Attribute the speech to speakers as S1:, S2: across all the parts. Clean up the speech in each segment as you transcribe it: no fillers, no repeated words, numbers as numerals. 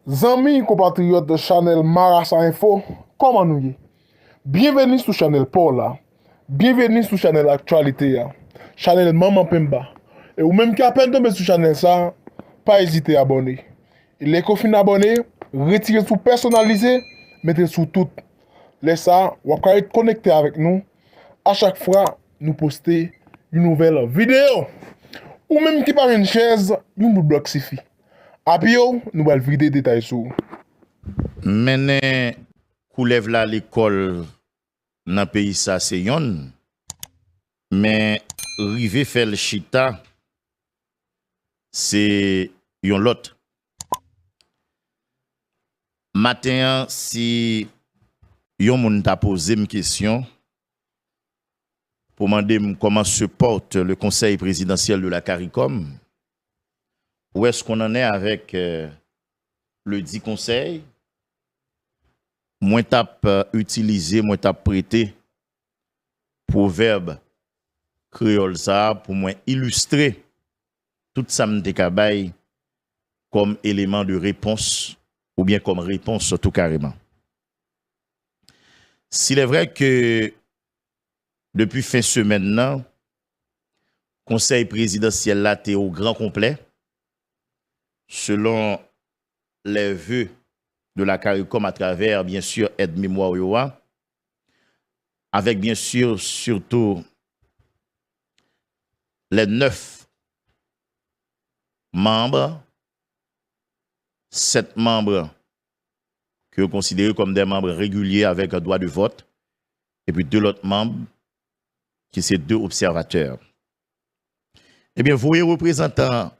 S1: Zami compatriotes de Chanel Marassa Info, comment nous y? Bienvenue sur Chanel Paula. Bienvenue sur Chanel Actualité. Chanel Maman Pemba. Et ou même qui a peine tombé sur Chanel ça, pas hésiter à abonner. Et les cofins abonnés, retirez sous personnalisé, mettez sous tout. Laissez ça, vous pouvez être connecté avec nous. À chaque fois, nous poster une nouvelle vidéo. Ou même qui par une chaise, nous nous bloque suffit. Après, nous allons vider des détails sur.
S2: Mener coulève là l'école dans le pays ça c'est yon, mais rive faire le chita c'est yon lot. Matin si yon moun t'a posé une question pour demander comment se porte le conseil présidentiel de la CARICOM, où est-ce qu'on en est avec le dit conseil. Moi tape utilisé, moi tape prêté proverbe créole ça pour moi illustrer tout ça m'te kabay comme élément de réponse ou bien comme réponse tout carrément. S'il est vrai que depuis fin semaine là, conseil présidentiel là était au grand complet selon les vœux de la CARICOM à travers, bien sûr, aide mémoire Yoa, avec bien sûr, surtout, les 9 membres, 7 membres que vous considérez comme des membres réguliers avec un droit de vote, et puis 2 autres membres qui sont 2 observateurs. Eh bien, vous, les représentants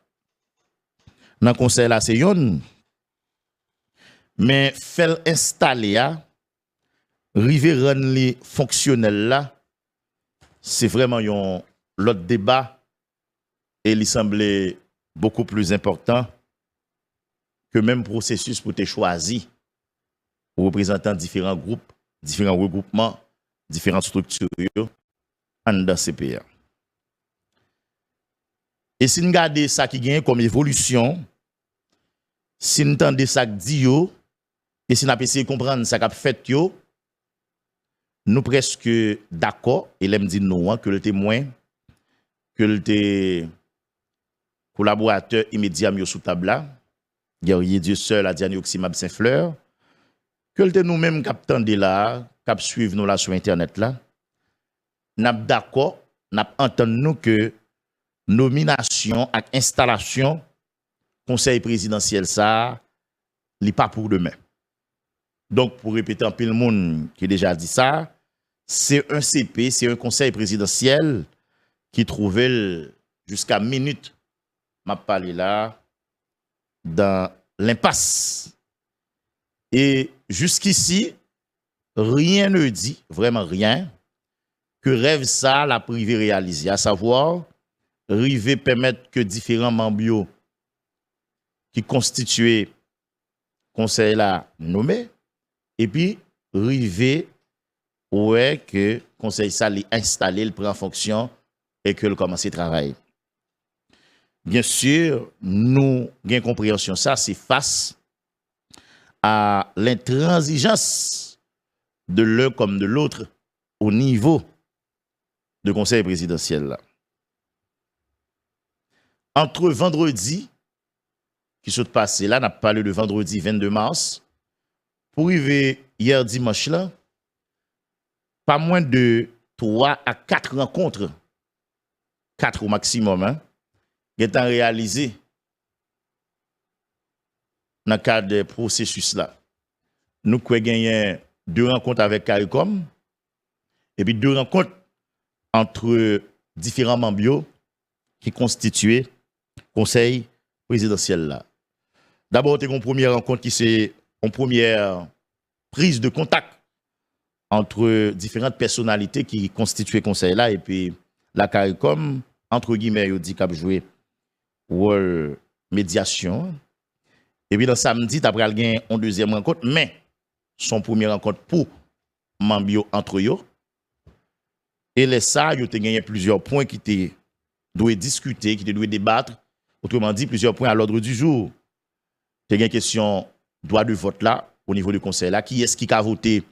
S2: dans le conseil là, c'est yon. Mais faire installer river rendre les fonctionnels là, c'est vraiment l'autre débat et il semblait beaucoup plus important que même processus pour te choisir représentant différents groupes, différents regroupements, différentes structures dans ces pays. Et si nous regardons ça qui gagne comme évolution, si nous entendons ça qui dit yo, et si nous essayons de comprendre ce qu'a fait yo, nous presque d'accord, et l'aime dit nous, que le témoin, que le collaborateur immédiat sous table là, guerrier Dieu seul à Diane Oxymab Saint-Fleur, que le nous-mêmes qui attendons là, qui suivent nous là sur internet là, nous d'accord, nous entendons que nomination et installation conseil présidentiel ça, n'est pas pour demain. Donc, pour répéter un peu le monde qui a déjà dit ça, c'est un CP, c'est un conseil présidentiel qui trouvait jusqu'à minute, m'a parlé là, dans l'impasse. Et jusqu'ici, rien ne dit, vraiment rien, que rêve ça la privé réalisé, à savoir, river permettre que différents membres qui constituaient conseil là nommé, et puis, rivé, ouais, que conseil ça l'est installé, il prend en fonction et que le commence à travailler. Bien sûr, nous avons compréhension ça, c'est face à l'intransigeance de l'un comme de l'autre au niveau de conseil présidentiel là. Entre vendredi, qui s'est passé là, on a parlé de vendredi 22 mars, pour arriver hier dimanche là, pas moins de 3 à 4 rencontres, 4 au maximum, hein, qui ont réalisées dans le cadre de processus là. Nous avons gagné 2 rencontres avec CARICOM et puis 2 rencontres entre différents membres qui constituaient le conseil présidentiel là. D'abord, on a une première rencontre qui c'est une première prise de contact entre différentes personnalités qui constituaient le conseil là et puis la CARICOM, entre guillemets, il dit qu'il a joué rôle médiation. Et puis, dans samedi, tu as pris une deuxième rencontre, mais son première rencontre pour membres entre eux. Et les ça, il y a gagné plusieurs points qui étaient doivent discuter, qui doivent débattre. Autrement dit, plusieurs points à l'ordre du jour. Il y a une question droit de vote là, au niveau du conseil là, qui est-ce qui a voté,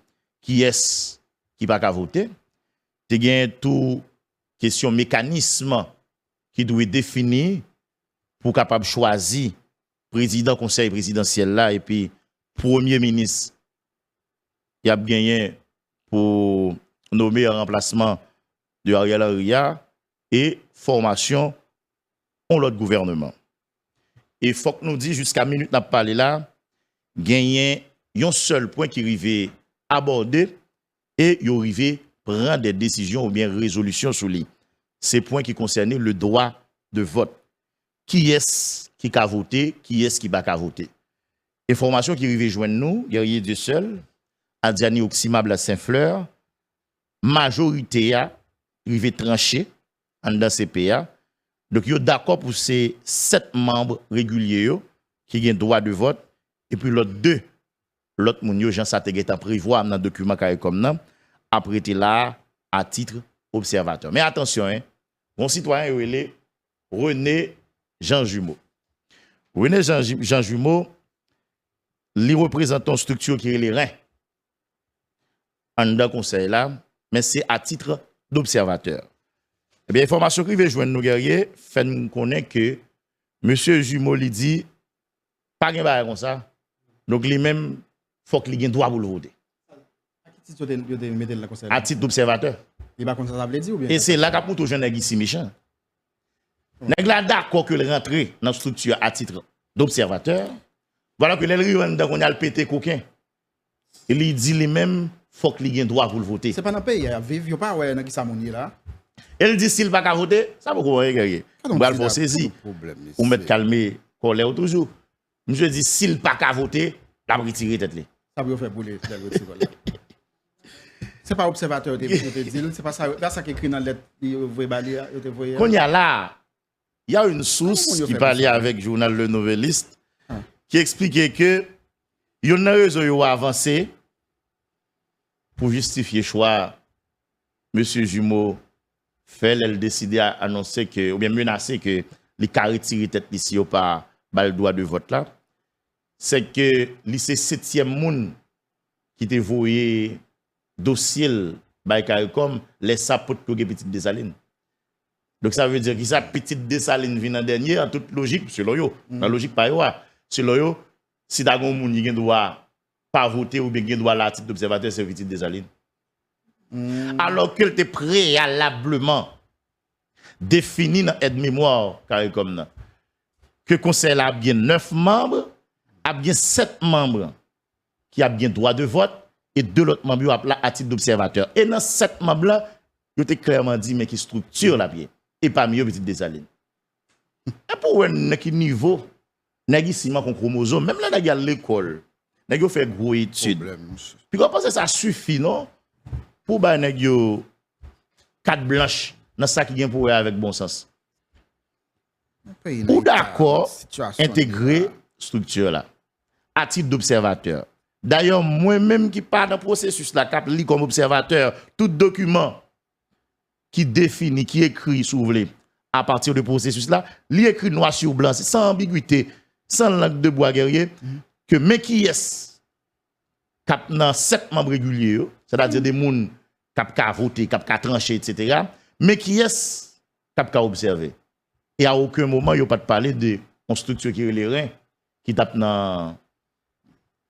S2: qui est-ce qui n'a pas voté. Il y a tout question mécanisme qui doit définir pour capable choisir président conseil présidentiel là et puis premier ministre il a gagné pour nommer un remplacement de Ariel Henry et formation on l'autre gouvernement. Et il faut que nous disions jusqu'à minute n'a parlé là, gagner un seul point qui arrive aborder et il arrive prendre des décisions ou bien résolutions sur lui. Ces points qui concernent le droit de vote. Qui est-ce qui a voté, qui est-ce qui n'a pas voté. Information qui arrive joindre nous, guerrier Dieu seul, Adiani Oximable à Saint-Fleur, majorité a arrivé tranché en dans CPA. Donc, ils sont d'accord pour ces 7 membres réguliers qui ont droit de vote. Et puis, l'autre moun yo, Jean Sateguet, prévoit dans le document comme ça, a prêté là à titre observateur. Mais attention, mon citoyen, il est René Jean Jumeau. René Jean Jumeau, il représente une structure qui est les reins en dans conseil là, mais c'est à titre d'observateur. Eh bien, information qui veut joindre nos guerriers, fait nous connaître que M. Jumeau lui dit, pas de bail comme ça. Donc, lui-même, il faut qu'il ait droit pour le voter. À titre d'observateur. Et c'est là qu'on peut jeune ici méchant. Nèg la d'accord que le rentrer dans la structure à titre d'observateur. Voilà que les gens qu'on a le pété coquin. Il dit lui-même, faut qu'il ait droit pour le voter.
S3: C'est pas dans le pays, vivre pas ouais dans qui ça moni là.
S2: Elle dit s'il va pas voter, ça vous guerrier. On va le faire saisir. Ou mettre calmer colère toujours. Monsieur dit s'il pas qu'à voter, la retirer tête li.
S3: Ça veut faire bouler c'est pas observateur te dit, c'est pas ça qui écrit dans lettre
S2: Quand il y a là, il y a une source qui parlait avec le journal Le Noveliste qui expliquait que il y a une raison à avancer pour justifier le choix M. Jumeau fait elle décider à annoncer que ou bien menacer que les cas retirer tête ici ou pas le droit de vote là. C'est que c'est 7e monde qui te voyé dossier comme les sapots pour les petites Dessalines. Donc ça veut dire que ça petite Dessalines vient en dernier en toute logique selon yo. La logique pas yo. Selon yo, si d'agon moun qui doit pas voter ou bien qui doit la titre d'observateur c'est petite Dessalines. Alors qu'elle était préalablement défini dans aide mémoire comme ça. Que conseil a bien 9 membres, a bien 7 membres qui a bien droit de vote et 2 autres membres à titre d'observateur. Et dans 7 membres là, il était clairement dit mais qui structure la bien et parmi eux petite Dessalines. Et pour un niveau nèg ici man chromosome même là nèg à l'école, nèg fait gros études. Puis on pense que ça suffit non pour ba nèg yo carte blanche dans ça qui vient pour avec bon sens. Ou d'accord intégrer structure là à titre d'observateur. D'ailleurs, moi-même qui parle dans le processus, là, cap li comme observateur, tout document qui définit, qui écrit, si vous voulez, à partir du processus là, li écrit noir sur blanc, sans ambiguïté, sans langue de bois guerrier, que mais qui est cap dans 7 membres réguliers, c'est-à-dire des gens cap ka voter, cap ka trancher, etc., mais qui est cap ka observer. Et à aucun moment, il n'y a pas de parler de une structure qui est les reins, qui tape dans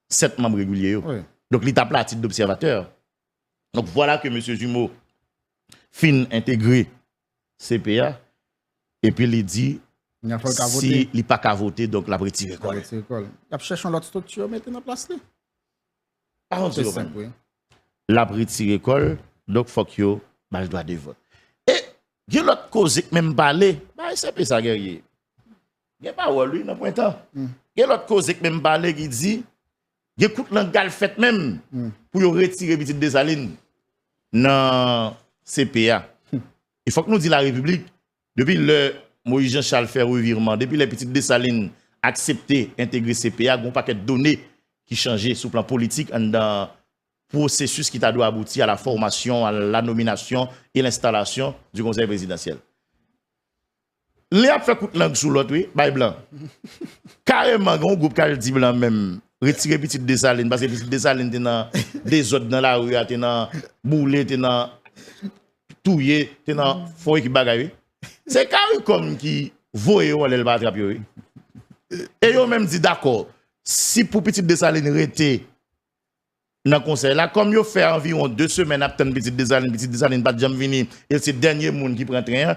S2: 7 membres réguliers. Oui. Donc, il tape là à titre d'observateur. Donc, voilà que M. Jumeau fin intégré CPA. Et puis, il dit, si il n'a pas qu'à voter, donc la retire l'école.
S3: Il a cherché l'autre structure, mettez en place.
S2: Par contre, la retire l'école, donc, il faut qu'il y ait le droit de vote. Et, il y a l'autre cause qui même parlé, c'est ça, guerrier. Il n'y a pas lui, dans le point de temps. Il y a l'autre cause qui même parlé qui dit, il écoute l'engal fait même pour retirer petite Dessalines dans CPA. Il faut que nous disions la République, depuis le Moïse Jean-Charles fait revirement, depuis les petites Dessalines accepté intégrer CPA, il y a un paquet de données qui changent sur le plan politique dans le processus qui doit aboutir à la formation, à la nomination et l'installation du conseil présidentiel. Les a fait coup de langue sous l'autre, oui, bail blanc. Carrément, un groupe qui dit blanc même. retirer petite Dessalines parce que petite Dessalines t'es dans des autres dans la rue, t'es dans boulé, t'es dans touyer, t'es dans foyer qui bagaille. C'est CARICOM qui voye ou elle va attraper. Et yo même dit d'accord, si pour petite Dessalines rester dans le conseil là, comme yo fait environ 2 semaines après petite Dessalines pas jamais venir et c'est le dernier monde qui prend train.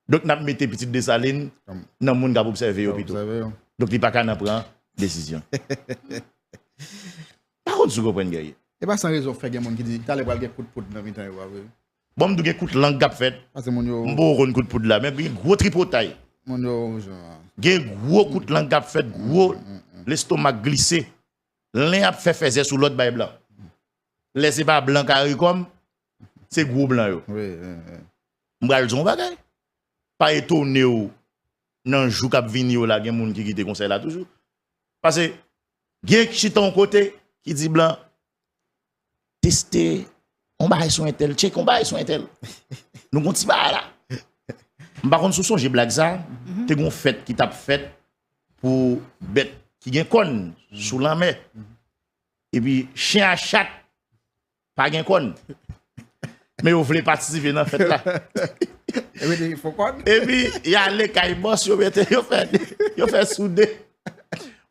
S2: Donc n'a metté petite Dessalines dans monde qui observer yo plutôt. Donc il pas qu'à prendre décision. Par contre, vous comprenez.
S3: Et pas sans raison, fait des gens qui disent t'as les balles qui coup de dans le temps.
S2: Bon, m'dou gen coup de langue gap fait.
S3: Parce que mon yo.
S2: M'bo ron coup de poudre là, mais gen gros tripotaille.
S3: Mon yo.
S2: Gen gros coup de langue gap fait, gros l'estomac glissé. L'un a fait faire sous l'autre bail blanc. Laissez pas blanc CARICOM, c'est gros blanc yo.
S3: Oui.
S2: M'bral zon bagay. Pas étonné ou nan jou k'ap vini yo là gen moun qui quitte conseil là toujours. Parce que gen qui ton côté qui dit blanc tester on bail son intel, check on bail son intel. Nous gon ti bail là. Par contre sous son j'ai blague ça, te gon fête qui t'a fait pour bête qui gen conne sous la mer. Et puis chien à chat pas gen conne. Mais vous voulez participer dans fête là.
S3: Et puis il faut quoi?
S2: Et puis il y a les kay boss yo fait soudé.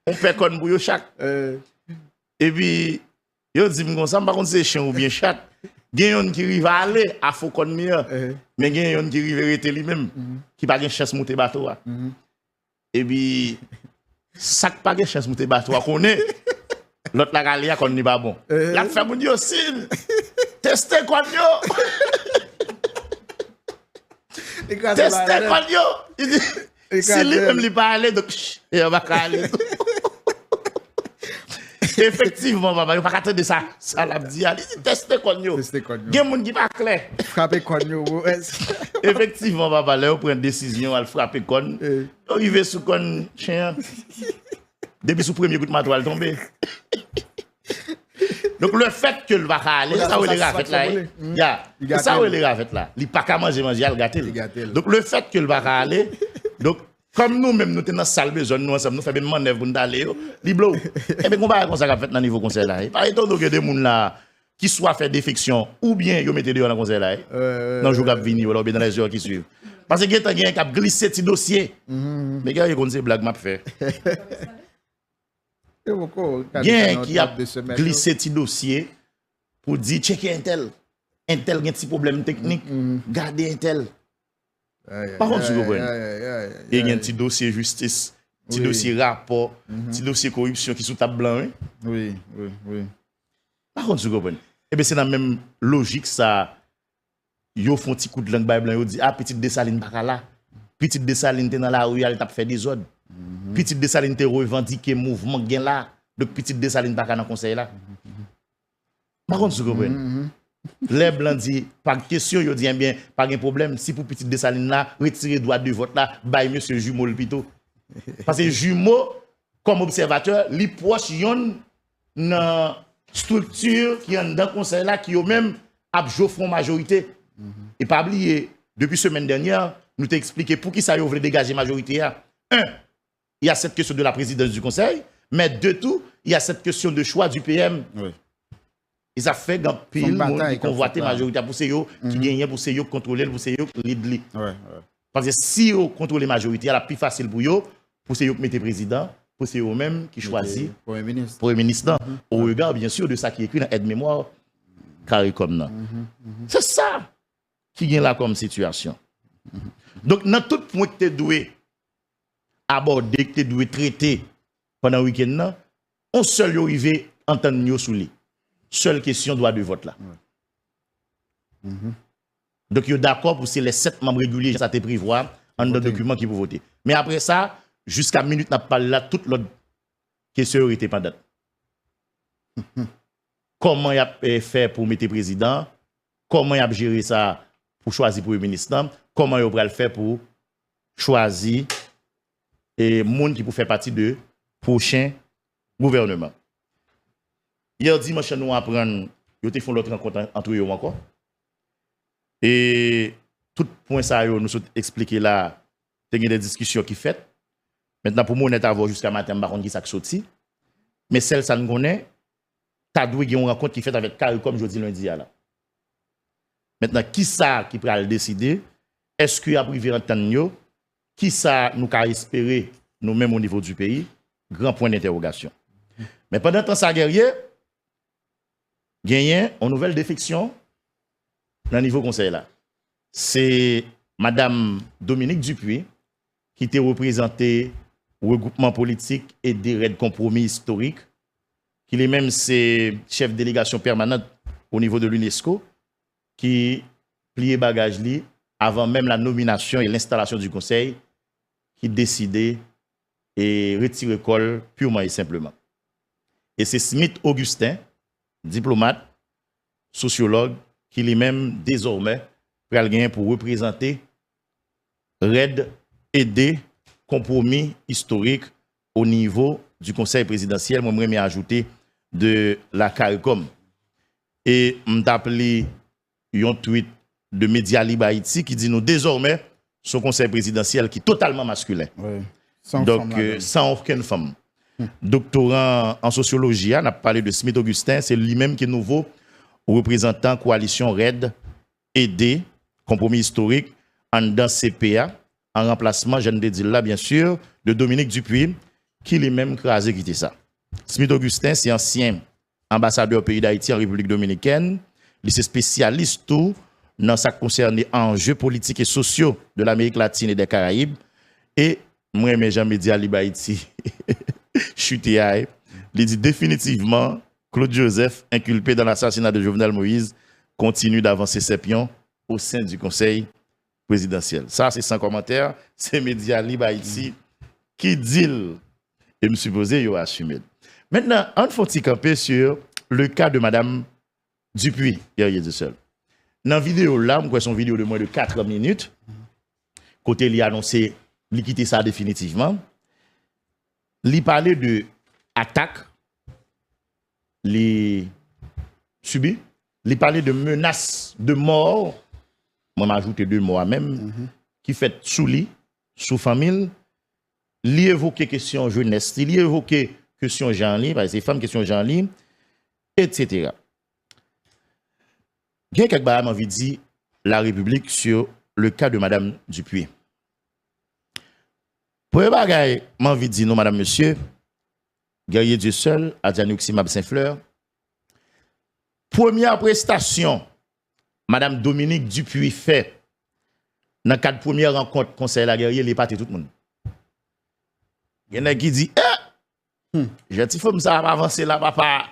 S2: On fait conne pour yo chaque. Et puis yo dit comme ça par contre c'est chien ou bien chat. Gen yon qui rive aller à Faucon mieux. Mais gen yon qui rive rester lui-même qui pas gen chance monter bateau. Et puis ça pas gen chance monter bateau connaît. L'autre la galia qu'on n'est pas bon. La fait mon yo sil. Tester kon yo. Tester kon yo. Il dit si lui-même li pas aller donc il va pas aller. Effectivement, papa, il faut pas attendre ça. Ça l'a dit, il dit tester kon yo. Il y a des gens qui pas clair.
S3: Frapper kon yo.
S2: Effectivement, papa, là, on prend une décision, on frapper kon. On arrive sous kon chien. Depuis sous premier coup de matoile tombé. Donc le fait que le va aller, ça où les rafet là. Ça où les rafet là. Il pas qu'à manger, il gâté. Donc le fait que le va aller, donc comme nous-mêmes, nous sommes dans la salle besoin, nous ensemble, nous faisons une manœuvre pour nous aller, li blow. Et bien, on va comme ça fait dans le niveau conseil là. Par exemple, il y a des gens là qui soit fait défection ou bien ils mettent dans le conseil là. Dans le jour qui vient ou bien dans les heures qui suivent. Parce que il y a quelqu'un qui a glissé ce dossier. Mais il y a une blague m'a fait. Il y a qui a glissé ce dossier pour dire checker Intel. Intel a un petit problème technique. Gardez Intel. Par contre, vous comprenez. Il y a un petit dossier justice, petit dossier rapport, petit dossier corruption qui est sous table blanche.
S3: Oui.
S2: Par contre, vous comprenez. Et bien, c'est dans la même logique, ça. Yo font un petit coup de langue blanc, yo dit, ah, petite Dessalines pas là. Petite Dessalines t'es dans la rue, elle t'a fait des ordres. Petite Dessalines t'es revendiqué mouvement gain là. Donc, petite Dessalines pas dans le conseil là. Par contre, vous comprenez. Les blancs disent, pas de question, ils disent bien, pas de problème. Si pour petite Dessalines là, retirer droit de vote là, bail monsieur Jumeau le plutôt. Parce que Jumeau, comme observateur, les proches yon dans structure qui est dans le conseil là, qui ont même abjoué majorité. Et pas oublier, depuis semaine dernière, nous t'ai expliqué pour qui ça veut dégager majorité. Un, il y a cette question de la présidence du conseil, mais de tout, il y a cette question de choix du PM. Oui. Et ça fait qu'un pile monde qui convoite majorité pour ces qui gagne pour ces qui contrôler pour ces qui lead. Parce que si vous contrôlez la majorité, c'est plus facile pour eux, pour ces qui mettent président, pour ces eux-mêmes qui choisissent Premier ministre. Au regard bien sûr de ça qui est écrit dans aide-mémoire CARICOM. C'est ça qui est là comme situation. Donc dans tout point que tu dois aborder, que tu dois traiter pendant le week-end, on seul arrivé entendre sous lui. Seule question droit de vote là. Donc, il est d'accord pour les 7 membres réguliers ça te prévoit en un document qui peut voter. Mais après ça, jusqu'à minute n'a pas là toute l'autre question était pendant. Comment il a fait pour mettre président? Comment il a géré ça pour choisir premier ministre? Comment il va le faire pour choisir et monde qui peut faire partie de prochain gouvernement? Hier dimanche, nous apprenons, nous avons fait l'autre rencontre entre eux encore. Et tout point ça, nous avons expliqué là, il y a des discussions qui sont faites. Maintenant, pour moi, on est à voir jusqu'à matin, par contre, qui s'est sorti. Mais celle ça nous connaît, t'as doué une rencontre qui fait avec Carré comme je dis lundi là. Maintenant, qui ça qui peut le décider? Est-ce qu'il y a privé entendre? Qui ça nous a espéré nous-mêmes au niveau du pays? Grand point d'interrogation. Mais pendant temps ça guerrier, gagné une nouvelle défection dans le niveau conseil là. C'est Madame Dominique Dupuis qui était représentée au regroupement politique et des raids compromis historiques, qui est même c'est chef de délégation permanente au niveau de l'UNESCO, qui pliait bagage li avant même la nomination et l'installation du conseil, qui décidait et retirer col purement et simplement. Et c'est Smith Augustin, diplomate, sociologue, qui lui-même désormais pour représenter RAID et des compromis historiques au niveau du conseil présidentiel. Moi, je vais ajouter de la CARICOM. Et je appelé un tweet de Média Libre Haïti qui dit nous désormais son conseil présidentiel qui est totalement masculin.
S3: Oui.
S2: Sans aucune femme. Doctorant en sociologie, on a parlé de Smith Augustin, c'est lui-même qui est nouveau représentant coalition RAID et des compromis historiques en dans CPA, en remplacement, je ne dis là bien sûr, de Dominique Dupuis, qui lui-même crasé quitté ça. Smith Augustin, c'est ancien ambassadeur au pays d'Haïti en République dominicaine. Il est spécialiste tout dans ce qui concerne les enjeux politiques et sociaux de l'Amérique latine et des Caraïbes. Et moi, mes gens médias Libre Haïti, chuté à il dit définitivement, Claude Joseph, inculpé dans l'assassinat de Jovenel Moïse, continue d'avancer ses pions au sein du conseil présidentiel. Ça, c'est sans commentaire. C'est Média Libre Haïti qui dit, et me supposé, il a assumé. Maintenant, on faut camper sur le cas de Madame Dupuis, guerrier du seul. Dans la vidéo là, moi, son vidéo de moins de 4 minutes, côté il a annoncé, il quitter ça définitivement. Il parlait de attaque, il subit, il parlait de menaces de mort. Moi, m'ajouter 2 mots même, qui fait sous lit, sous famille, il évoquait question jeunesse, il évoquait question genre-li, parce que c'est femmes question genre-li, etc. Il y a quelques choses qui envie de dire la République sur le cas de Madame Dupuis. Premier bagay, j'ai envie de dire non, Madame, Monsieur, guerrier Dieu seul, Adjanouk Simab Saint-Fleur. Première prestation, Madame Dominique Dupuis fait dans le cadre de première rencontre conseil la guerrier, il est parti tout le monde. Il y en a qui dit, j'ai dit, faut ça va avancer là, papa.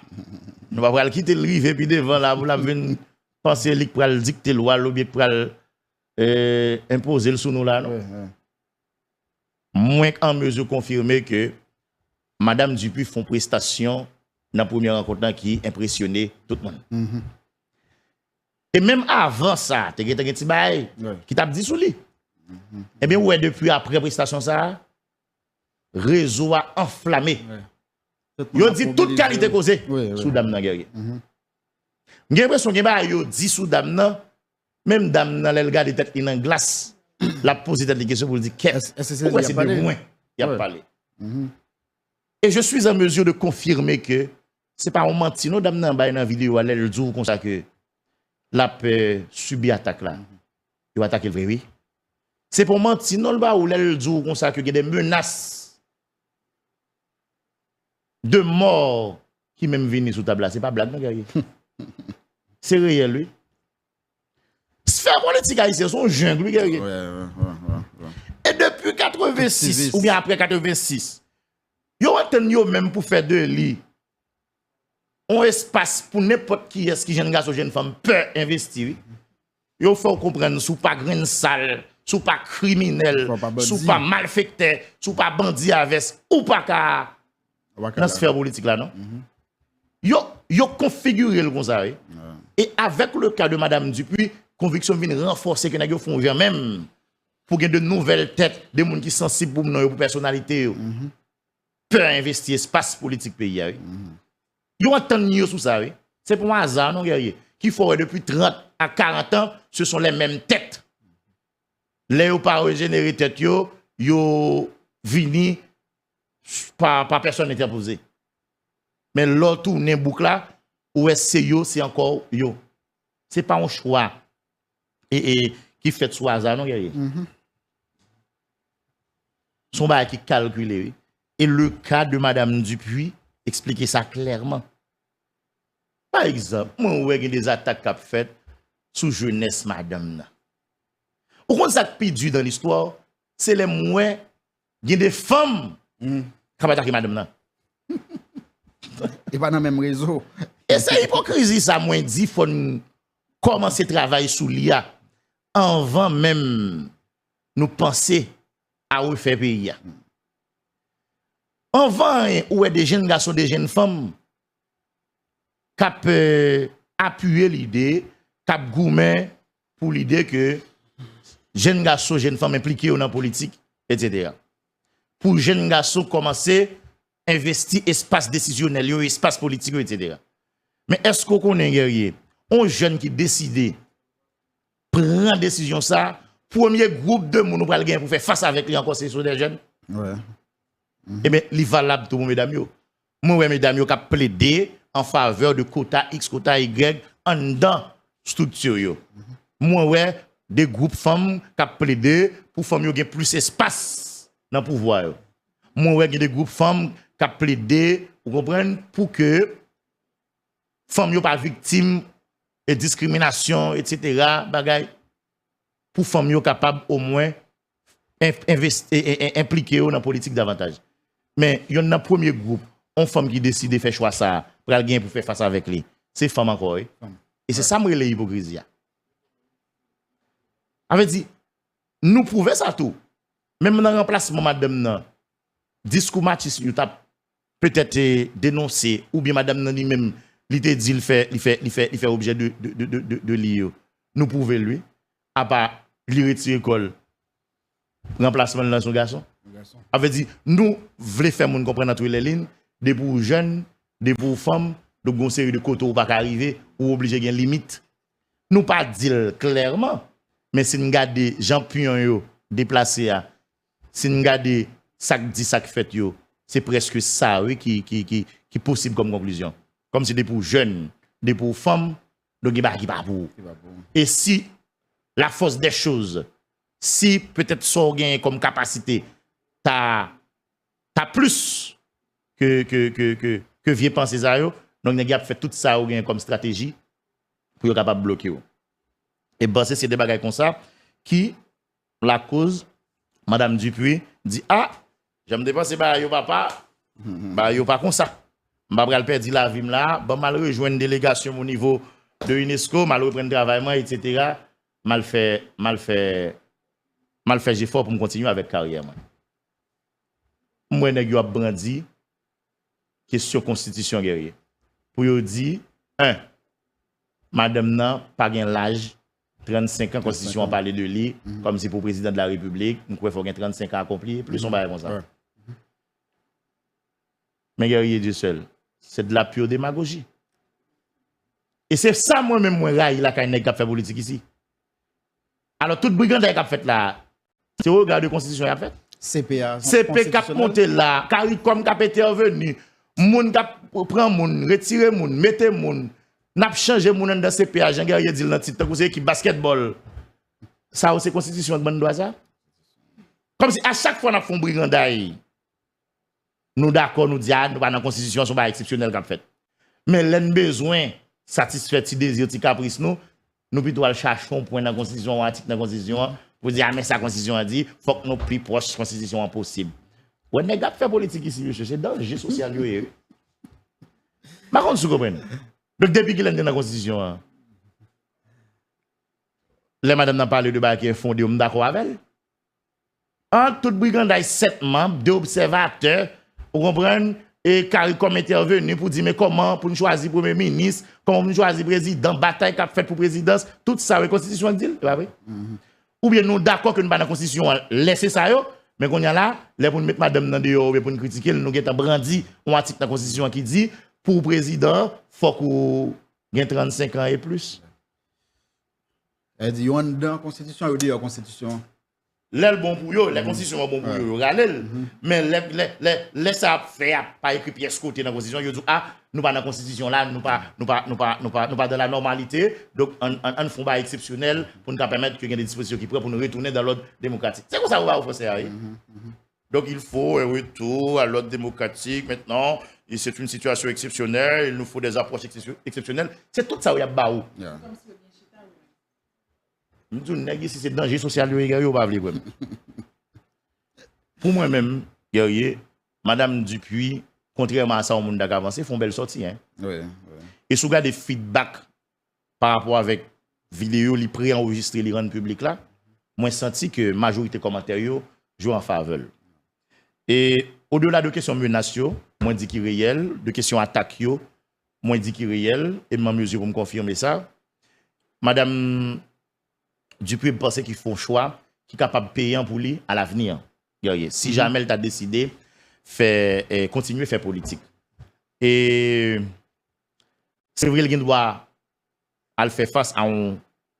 S2: Nous va pas quitter le rive et puis devant là, vous l'avez pensé qu'il pour dicter loi, l'objet pour imposer le sous nous là, non? Moins qu'en mesure de confirmer que Madame Dupuis font prestation dans la première rencontre qui impressionnait tout le monde. Et même avant ça, tu as un petit bail qui t'a dit sous lui. Et bien, ouais, depuis après prestation ça, réseau a enflammé. Yo dit toute qualité causée sous dame nan guerrier. J'ai l'impression que yo dit sous dame nan, même dame nan elle garde tête dans glace, la poser tête question pour dire qu'est-ce que c'est de moins il a parlé. Et je suis en mesure de confirmer que c'est pas un menti non dame nan ba dans vidéo elle dit comme ça que la paix subit attaque là. Il va attaquer le vrai oui. C'est pour mentir non ba ou elle dit comme ça que il y a des menaces de mort qui même viennent sous table là, c'est pas blague non guerrier. C'est réel lui. Sphère politique haïtienne son jungle guerrier. Et depuis 86 ou bien après 86, yo attend yo même pour faire de lui un espace pour n'importe qui est-ce qui jeune garçon jeune femme peut investir. Yo faut comprendre sous pas grain sale, sous pas criminel, sous pas malfecteur, sous pas bandit avec ou pas ka dans la sphère politique là, non? Yo configuré le comme ça. Et avec le cas de Madame Dupuis, conviction vient renforcer que nous font même pour gagner de nouvelles têtes, des gens qui sont sensibles pour nous, pour personnalité, peut investir espace politique pays. Yo entendent sous ça. C'est pour un hasard, non, guerrier, qui font depuis 30 à 40 ans, ce sont les mêmes têtes. Les yo pas régénérer tête yo vini par personne interposée. Mais l'autre tourne boucle là, ou est-ce c'est yo, c'est encore yo. C'est pas un choix. Et qui fait sous hasard, non, guerrier? Son bail qui calculé. Et le cas de Madame Dupuis expliquait ça clairement. Par exemple, moi, j'ai des attaques qu'a faites sous jeunesse, madame. Au contraire, ça qui est dans l'histoire, c'est les moins, il y a des femmes qui ont attaqué madame.
S3: Et pas dans le même réseau.
S2: Et c'est hypocrisie, ça, moi, dit, il faut commencer à travailler sous l'IA avant même nous penser à refaire pays. Avant, où est des jeunes garçons, des jeunes femmes, qui ont appuyé l'idée, qui ont gourmet pour l'idée que jeunes garçons, jeunes femmes impliquées dans la politique, etc. Pour jeunes garçons commencer à investir espace décisionnel, espace politique, etc. Mais est-ce qu'on connaît guerrier? Un jeune qui décide, prend décision ça, premier groupe de monde pour faire face avec lui encore, c'est sur des jeunes?
S3: Ouais.
S2: Eh bien, il est valable pour mesdames. Moi, mesdames, qui a plaidé en faveur de quota X, quota Y, en dans structure. Moi, ouais, des groupes femmes qui ont plaidé pour femmes qui ont plus d'espace dans le pouvoir. Moi, ouais, des groupes femmes qui ont plaidé, vous comprenez, pour que femmes ne soient pas victimes de discrimination, etc. Bagay, pour femmes soient capables au moins impliquer dans la politique davantage. Mais il y a un premier groupe, une femme qui décide de faire choix ça, pour faire face avec lui. C'est femme encore. Et c'est ça, moi, l'hypocrisie. Avait dit, nous prouvons ça tout. Même dans le remplacement, madame, discours Mathis, il a peut-être dénoncé, ou bien madame, lui-même, il te dit, il fait objet de l'IO. Nous prouvons lui, à part, il retire l'école, remplacement dans son garçon. Avait dit, nous voulons faire moun comprendre dans toutes les lignes, des pour jeunes, des pour femmes, donc une série de côtés où pas arriver, ou obligé de limite. Nous pas dire clairement, mais si nous regardons Jean Pion déplacé, si nous regardons ça dit ça fait c'est presque ça oui, qui est possible comme conclusion. Comme si des pour jeunes, des pour femmes, donc il n'y a pas pour. Et si la force des choses, si peut-être ça gagne comme capacité, t'as plus que vieux penser ça yo, donc nèg a fait tout ça ou comme stratégie pour être capable de bloquer. Et ben c'est des bagages comme ça qui la cause madame Dupuis dit j'aime dépenser ba yo papa ba yo pas comme ça. M'a pral perdre la vie là, bon mal rejoindre une délégation au niveau de UNESCO, mal reprendre travail etc. mal fait effort pour me continuer avec carrière. Moi, nèg yo a brandi question constitution guerrier. Pour yo dire, madame nan pas gen l'âge 35 ans constitution a parlé de lui comme si pour président de la République, nous faut gen 35 ans accompli, plus on va comme ça. Mais guerrier Dieu seul, c'est de la pure démagogie. Et c'est ça moi-même moi raille la kay nèg qui fait politique ici. Alors toute brigandage qui a fait là, c'est regarder constitution a fait.
S3: CPA.
S2: CP cap monter là, CARICOM cap intervenu, moun cap prend moun, retirer moun, mettez moun, n'a changer moun dans CPA, Jean Guerrier dit dans titre c'est équipe basketball. Ça c'est constitution de bonne droit ça. Comme si à chaque fois on a font brigandage. Nous d'accord nous dit nous pas dans constitution sont pas exceptionnel qu'a fait. Mais l'en besoin satisfaire ti désir ti caprice nous plutôt aller chercher un point dans la constitution, un article dans la constitution pour dire mais sa constitution a dit faut que nous plus proche de la constitution possible. Ouais nèg a fait politique ici monsieur, c'est danger social yo. Par contre vous comprenez. Donc depuis qu'il est dans la constitution les madame n'a parlé de bail qui est fondé, on d'accord avec elle. En tout brigandage 7 membres, 2 observateurs, vous comprenez, et CARICOM intervenu pour dire mais comment pour nous choisir premier ministre, comment nous choisir président, bataille qu'a fait pour présidence, tout ça la constitution dit, pas vrai? Ou bien nous d'accord que nous pas dans la constitution laisser ça yo, mais qu'on y a là, les pour nous mettre madame dans dehors pour nous critiquer, nous avons brandi un article dans la constitution qui dit pour président, faut qu'on ait 35 ans et plus.
S3: Elle dit on dans la constitution ou dehors constitution.
S2: L'aile bon pour eux, la constitution bon pour eux, mais les ça fait pas écrit pièce côté dans la constitution, ils disent nous pas dans la constitution là, nous pas dans la normalité, donc on font pas exceptionnel pour nous permettre que y ait des dispositions qui prennent pour nous retourner dans l'ordre démocratique. C'est comme ça qu'on va au français. Donc il faut un retour à l'ordre démocratique maintenant, et c'est une situation exceptionnelle, il nous faut des approches exceptionnelles. C'est tout ça où il y a baou. Nous disons si c'est danger social, il y a pas pour moi-même, guerrier, Madame Dupuis, contrairement à ça, au monde a avancé, font belle sortie. Hein?
S3: Oui.
S2: Et si vous regardez feedback par rapport avec vidéo, les pré-enregistrés, les rendent publics là, moi, je senti que la majorité commentaires jouent en faveur. Et au-delà de questions menaces, moi, je dis qu'il est réel, de questions attaques, moi, je dis qu'il est réel, et ma mesure pour me confirmer ça. Madame Dupuis pense qu'il faut un choix qui est capable de payer pour lui à l'avenir. Si jamais elle t'a décidé de continuer à faire politique. Et c'est vrai qu'il doit faire face à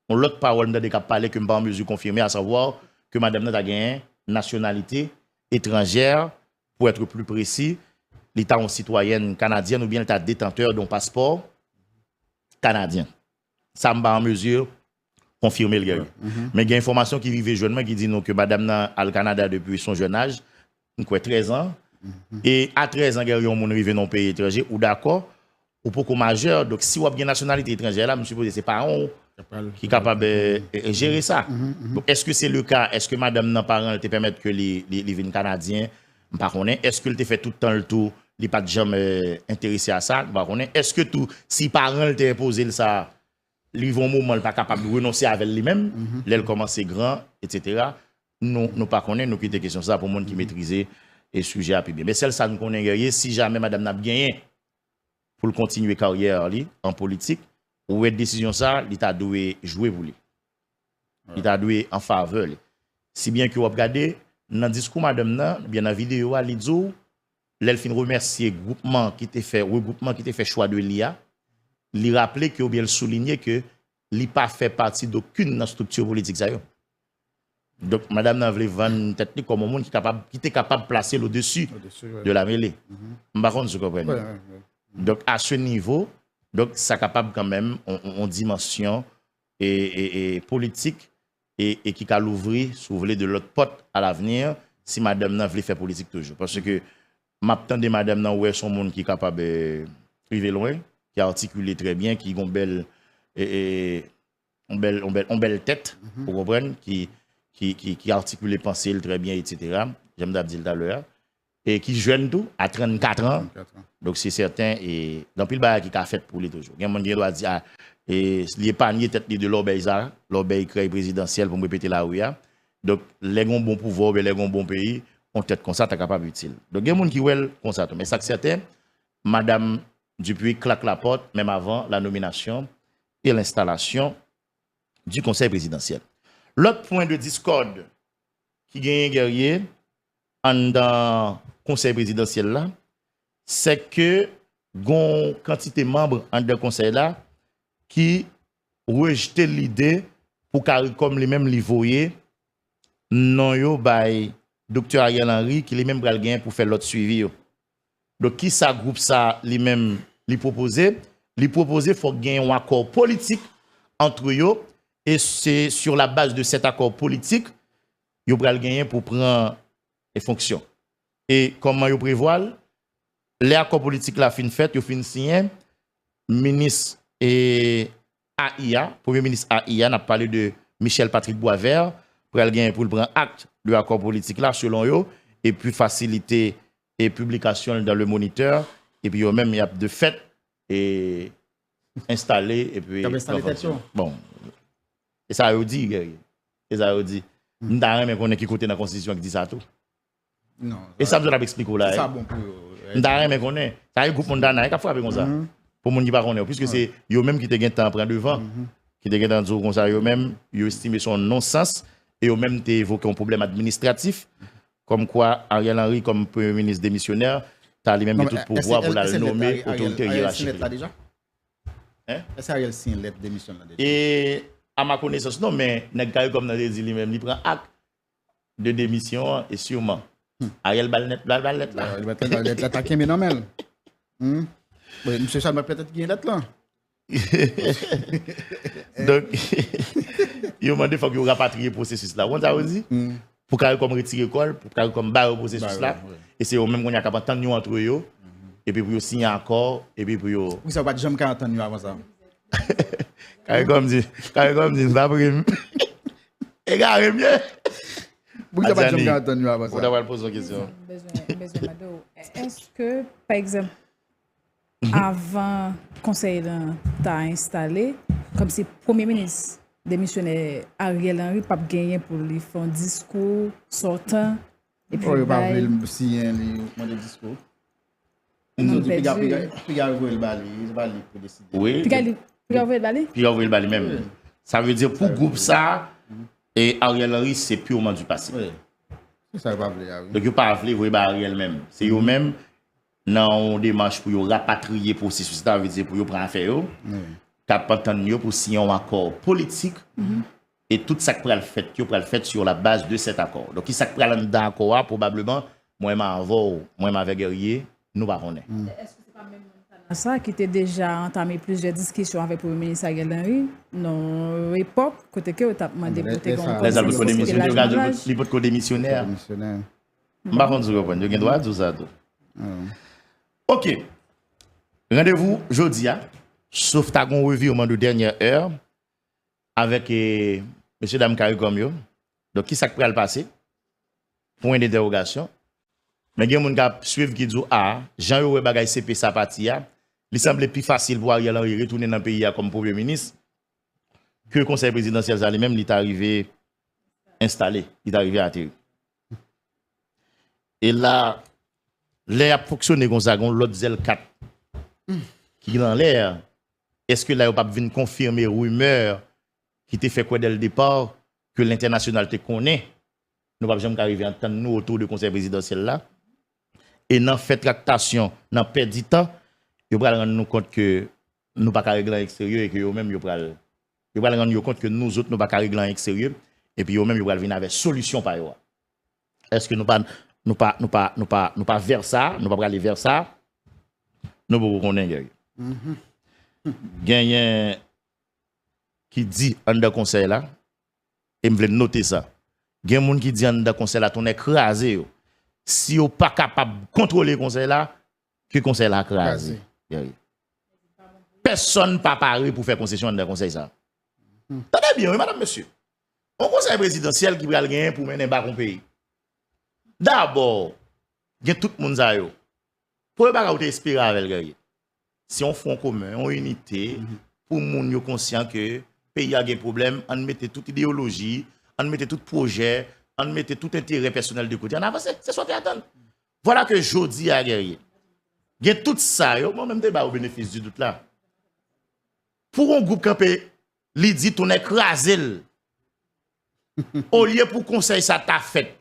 S2: l'autre parole de parler que je ne pas en mesure confirmer, à savoir que madame a gagné nationalité étrangère, pour être plus précis, l'état en citoyenne canadienne ou bien l'état détenteur d'un passeport canadien. Ça me pas en mesure confirmer le gars. Mais il y a une information qui vivait jeunement qui dit que madame a le Canada depuis son jeune âge, 13 ans. Et à 13 ans, il y a un monde arrivé dans un pays étranger, ou d'accord, ou pour majeur. Donc si vous avez une nationalité étrangère, là, je suppose que c'est pas un qui est capable de gérer ça. Est-ce que c'est le cas? Est-ce que madame n'a pas te permettre que les vignes canadiens, est-ce que te fait tout le temps le tour, il n'est pas jamais intéressé à ça? Est-ce que tout, si parents te imposé ça, ils vont moment pas capable de renoncer avec lui-même, l'aile commence grand, etc. Nous pas connaît, nous quitter question ça pour monde qui maîtrise et sujet à bien. Mais celle ça nous connaît guerrier, si jamais madame n'a gagné pour continuer carrière en politique, ou une décision ça, l'État doit jouer pour lui. L'État doit en faveur. Si bien que vous regardez dans le discours madame nan, bien dans la vidéo à l'Idzo, l'elfine remercier regroupement qui était fait choix de l'IA. Il rappelait que ou bien souligner que il pas fait partie d'aucune structure politique ça. Donc madame n'a voulu vendre une tête comme un monde qui était capable de placer au-dessus de la mêlée. Par contre, je comprends. Donc à ce niveau, donc ça capable quand même en dimension et politique et qui a l'ouvrir s'ouvrir de l'autre porte à l'avenir si madame n'a voulu faire politique toujours parce que m'attend de madame n'a ouais son monde qui est capable de priver loin, qui a articulé très bien, qui a une belle tête, vous comprenez, qui articule les pensées très bien, etc. J'aime dire tout à l'heure. Et qui jeune tout, à 34 ans. Donc c'est certain, et dans le pays qui a fait pour lui toujours. Il y a un monde qui doit dire, et il n'est pas ni tête de l'obéi créé présidentiel pour me répéter la rue. Donc les gens bon pouvoir, les gens bon pays, ont tête comme ça, tu es capable utile. Donc il y a un monde qui veut comme ça. Mais ça c'est certain, madame Dupuis claque la porte, même avant la nomination et l'installation du conseil présidentiel. L'autre point de discorde qui gagne guerrier dans le conseil présidentiel là, c'est que gon quantité de membres dans le conseil là qui rejetent l'idée pour comme les mêmes li voyer non yo bay docteur Ariel Henry qui les mêmes pral gagner pour faire l'autre suivi yo. Donc qui ça groupe ça lui-même lui proposer faut gagner un accord politique entre eux et c'est sur la base de cet accord politique yo pral gagner pour prendre les fonctions. Et comment yo prévoit les accords politiques la fin fait yo fin signé ministre et AIA, premier ministre AIA n'a parlé de Michel Patrick Boisvert pour prendre acte de l'accord politique là selon eux et puis faciliter et publication dans le moniteur et puis même il y a de fait et installé et puis bon et ça a dit et ça a dit n'ta même connait qui côté dans la constitution qui dit ça tout
S3: non
S2: et ça me l'a expliqué là
S3: ça bon pour
S2: n'ta même connait ça a groupe monde dans qui frappé comme ça pour monde qui pas connaît puisque c'est eux même qui te gagne temps prendre devant qui te gagne temps dire comme ça eux même ils estiment son non-sens et eux même évoqué un problème administratif comme quoi Ariel Henry comme premier ministre démissionnaire t'as lui même tout pouvoir pour la nommer autorité hiérarchique
S3: déjà est-ce Ariel signe lettre démission là déjà
S2: et à ma connaissance non mais nèg comme dans dit lui-même il prend acte de démission et sûrement Ariel Balnet là
S3: il va attaquer mais normal Oui, monsieur Chalma peut-être qu'il y a lettre là.
S2: Donc, il a demandé faut qu'il rapatrie le processus là. On t'a dit pour qu'il comme retirer l'école, pour qu'il comme barrer le processus là. Et c'est eux même qu'on a capable d'entendre entre eux et puis pour signer un accord et puis pour
S3: Oui, ça va pas jamais entendre avant ça.
S2: comme dit, ça prime. Et gars, mieux.
S3: Oui, ça va jamais entendre avant
S2: On
S3: ça.
S2: va poser une question.
S4: Besoin Mado. Est-ce que, par exemple, avant le conseil t'a installé, comme si Premier ministre démissionnaire Ariel Henry pas gagné pour lui faire un discours sortant et puis
S3: Oh, il va le signer le discours.
S4: Non,
S3: Puis
S4: perdu.
S3: il va le bali pour décider.
S2: Oui.
S4: Puis il a ouvert le balai.
S2: Puis il a ouvert le bal même. Ça veut dire pour le groupe ça, et Ariel Henry, c'est purement du passé.
S3: Oui. Ça va pas.
S2: Donc, il pas appelé vous Ariel même. C'est eux même dans une démarche pour rapatrier le processus, ça veut dire pour prendre affaire, pour signer un accord politique. Et tout ça que le fait sur la base de cet accord. Donc, qui ça que le d'accord probablement, moi, moi, avec guerrier, nous pas connaît.
S4: Ça qui était déjà entamé plusieurs discussions avec le Premier ministre Ariel Henry, dans l'époque, côté que tu as demandé pour te
S2: Les alpes de démissionnaire, regarde les potes démissionnaire. Par contre, vous avez le droit de tout ça. Ok. Rendez-vous jeudi, sauf ta gon revirement de dernière heure avec monsieur Dame Caricomio. Donc, qui ça qui va le passer? Point d'interrogation. Mais il y a des gens qui suivent qui disent Jean-Yves Bagay CP sa partie, il semble plus facile pour Ariel Henry retourner dans le pays comme Premier ministre que le Conseil présidentiel lui-même il est arrivé installé, il est arrivé à terre. Et là, l'air a fonctionné comme ça, l'autre zèle 4 qui est dans l'air. Est-ce que là, il n'y a pas venir confirmer rumeur qui t'a fait quoi dès le départ que l'international te connaît? Nous ne pouvons jamais arriver à entendre nous autour du Conseil présidentiel là. Et dans fait tractation, dans perdre du temps, ils vont rendre nous compte que nous ne pouvons pas régler à l'extérieur et que eux-mêmes, ils vont rendre nous compte que nous autres, nous ne pouvons pas régler à l'extérieur et puis eux-mêmes, ils vont venir avec solution par eux. Est-ce que nous ne pas vers ça, nous ne pas aller vers ça, nous ne pouvons pas gagner. Gagner qui dit en de conseil là, et me voulait noter ça. Il y a des gens qui disent en de conseil là, on est écrasé. Si on n'est pas capable de contrôler le conseil là, que le conseil là écrasé. Personne n'est pas paré pour faire concession dans le conseil ça. Tenez bien, oui, madame, monsieur. Un conseil présidentiel qui va gagner pour mener un pays. D'abord, il y a tout le monde ça. Pour ne pas espérer avec le si on fait un commun, une unité, pour les gens conscient que le pays a des problèmes, on mette toute idéologie, on mette tout projet, on mette tout intérêt personnel de côté. On avance, c'est ce qu'on attend. Voilà que je dis à guerrier. Il y a tout ça, moi-même, je au bénéfice du doute là. Pour un groupe campé, il dit qu'on est écrasé. Au lieu pour conseil ça t'a fait,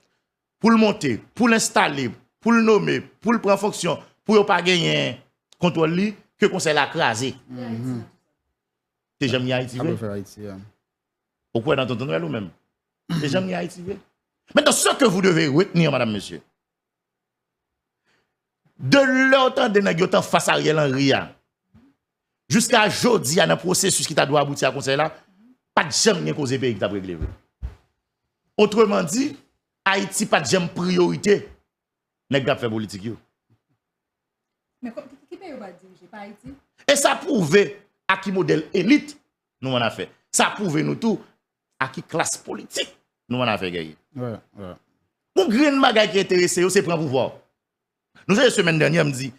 S2: pour le monter, pour l'installer, pour le nommer, pour le prendre fonction, pour ne pas gagner contrôle lui, que le conseil l'a écrasé. T'es jamais Haïti. Pourquoi dans ton nouvelle ou même? T'es jamais Haïti. Maintenant, ce que vous devez retenir, madame, monsieur, de l'autant de négociations face à Ariel Henry, jusqu'à aujourd'hui, dans le processus qui t'a doit aboutir à conseil là, pas de jamais causé pays qui t'a réglé. Autrement dit, Haïti pas de jamais priorité. Nèg fait politique yo.
S4: Mais qui paye va diriger pas Haïti?
S2: Et ça prouve à qui modèle élite nous on a fait. Ça prouve nous tout à qui classe politique nous on a fait gagner.
S3: Ouais.
S2: Mon grand bagay qui intéressé c'est prendre pouvoir. Nous la semaine dernière me dit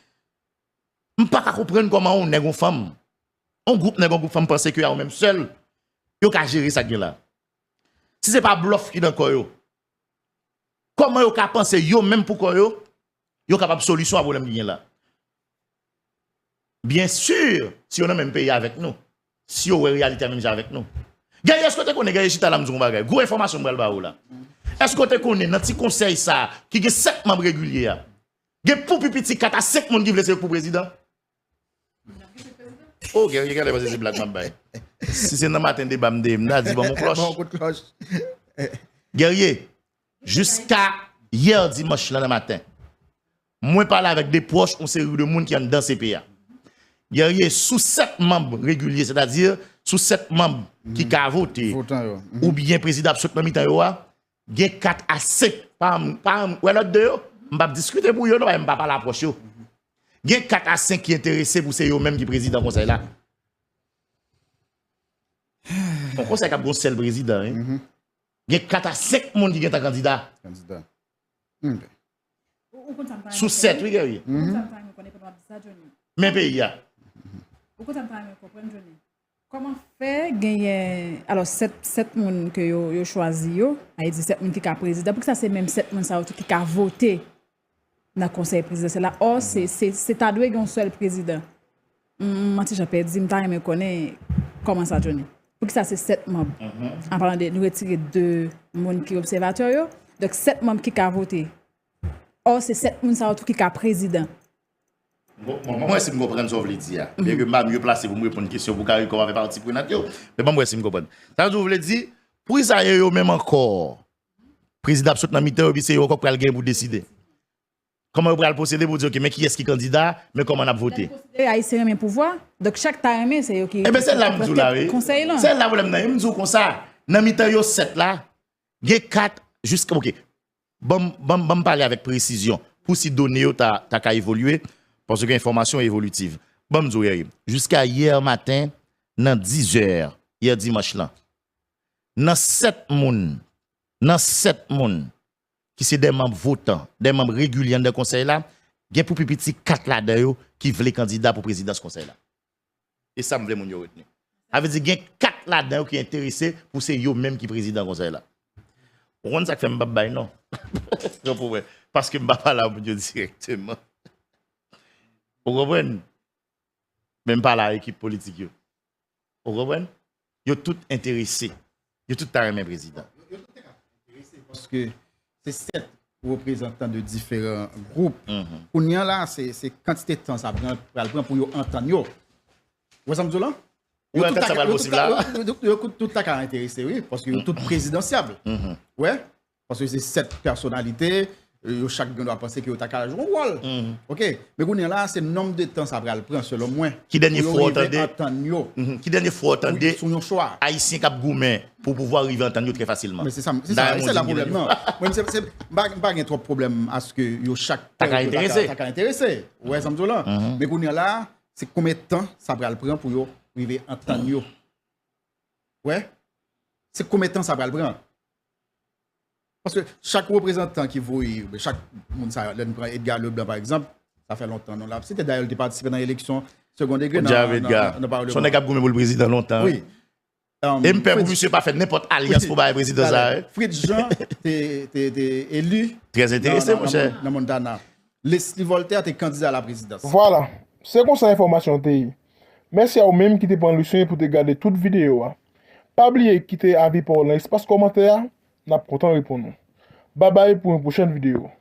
S2: on pas comprendre comment on est une femme. Un groupe nèg un groupe femme penser que a même seul yo ka gérer ça là. Si c'est pas bluff qui dans yo. Comment yo ka penser yo même pour yo capable solution à problème qui là. Bien sûr, si on a même pays avec nous, si on a réalité même avec nous. Est-ce que tu connais gagné chita la mzou bagay? Gros information m'bral ba ou là. Est-ce que tu connais dans petit conseil ça qui a 7 membres réguliers? Gen pour petit 4 à 5 monde qui veulent ser pour président. OK, regardez parce que c'est blague m'bay. Si c'est dans matin débat m'da dit bon mon cloche.
S3: Bon coup de cloche.
S2: Guerrier, jusqu'à hier dimanche là le matin. Moi parler avec des proches, on série de monde qui sont dans ces pays. il y a sous 7 membres réguliers, c'est-à-dire sous 7 membres qui ont voté, ou bien président absolument mi-temps, il y a 4 à 5, ou l'autre deux, je ne vais pas discuter pour eux, je ne vais pas l'approcher. Il y a 4 à 5 qui sont intéressés pour ces eux-mêmes qui président le conseil là. Le conseil a un seul président. Il y a 4 à 5 personnes qui sont candidats. Sous 7, oui. Même pays.
S4: Comment faire gagner alors 7 personnes que yo choisi yo, a dit 7 personnes qui sont président pour que ça c'est même 7 personnes qui ont voté dans le conseil présidentiel là. Or c'est ta doué un seul président. Moi j'ai perdu, me connaît comment ça donne. Pour que ça c'est 7 membres. En parlant de nous retirer 2 personnes qui observateurs yo, donc 7 membres qui ont voté. Or c'est 7 personnes qui sont président.
S2: Moi, si je comprends ce que vous voulez dire, bien que je suis mieux placé pour me répondre à une question pour carré comment faire partie prenante, mais moi, si je comprends. Ça veut vous dire, pour ça, il y a même encore, président absolument mi-temps, c'est encore pour le pour décider. Comment vous pouvez procéder pour dire, OK, mais qui est-ce qui est candidat, mais comment on a voté?
S4: Haïtien même pouvoir, donc chaque time, c'est OK.
S2: Eh bien, c'est là, vous l'avez.
S4: Conseil là.
S2: C'est là, vous l'avez. Je me dis comme ça, dans mi-temps, il y a 7 là, il y a 4 jusqu'à, OK, bon, parler avec précision, pour si donner, t'as qu'à évoluer. Parce que l'information est évolutive. Bon, jusqu'à hier matin, dans 10 heures, hier dimanche là, dans 7 personnes qui sont des membres votants, des membres réguliers de conseil là, il y a pour petit 4 là-dedans qui veulent candidat pour président de ce conseil là. Et ça me voulait mon retenir. Ça veut dire qu'il y a 4 là-dedans qui sont intéressés pour ces eux même qui président du conseil là. Vous comprenez ça que fait m'baba non? Parce que m'baba là directement. Vous comprenez? Même pas la équipe politique. Vous comprenez? Ils sont tous intéressés. Ils sont tous à même président.
S3: Parce que c'est 7 représentants de différents groupes. Pour nous, là, c'est quantité de temps ça prend pour eux entendre. Vous savez là?
S2: Ça va possible là?
S3: Tout le cas intéressé, oui, parce que tout présidentiable. Ouais, parce que c'est 7 personnalités. Chacun doit penser que tu as joué un rôle. OK. Mais là, c'est le nombre de temps ça va prendre selon moi.
S2: Qui dernière fois entendez? Qui dernière fois entendez?
S3: Sur nos choix.
S2: Haïtien cap gourmet pour pouvoir arriver à entendre très facilement.
S3: Mais c'est ça, c'est le problème. Non. Pas trop de problème à ce que chaque
S2: t'as
S3: intéressé. Ouais, ça me là. Mais là, c'est combien de temps ça va prendre pour arriver à entendre? Ouais. C'est combien de temps ça va prendre? Parce que chaque représentant qui voit, chaque monde, ça, Edgar Leblanc par exemple, ça fait longtemps. C'était d'ailleurs de participer dans l'élection second degré.
S2: Son équipe pour le président longtemps. Oui. Et me père, monsieur, pas fait n'importe alliance pour le président.
S3: Fritz Jean, t'es élu.
S2: Très intéressé, mon cher.
S3: Dans Montana. Leslie Voltaire, t'es candidat à la présidence.
S1: Voilà. C'est comme ça l'information. Merci à vous-même qui te prend le soin pour te garder toute vidéo. Pas oublier de quitter avis pour l'espace commentaire. N'a pas content répondre. Bye bye pour une prochaine vidéo.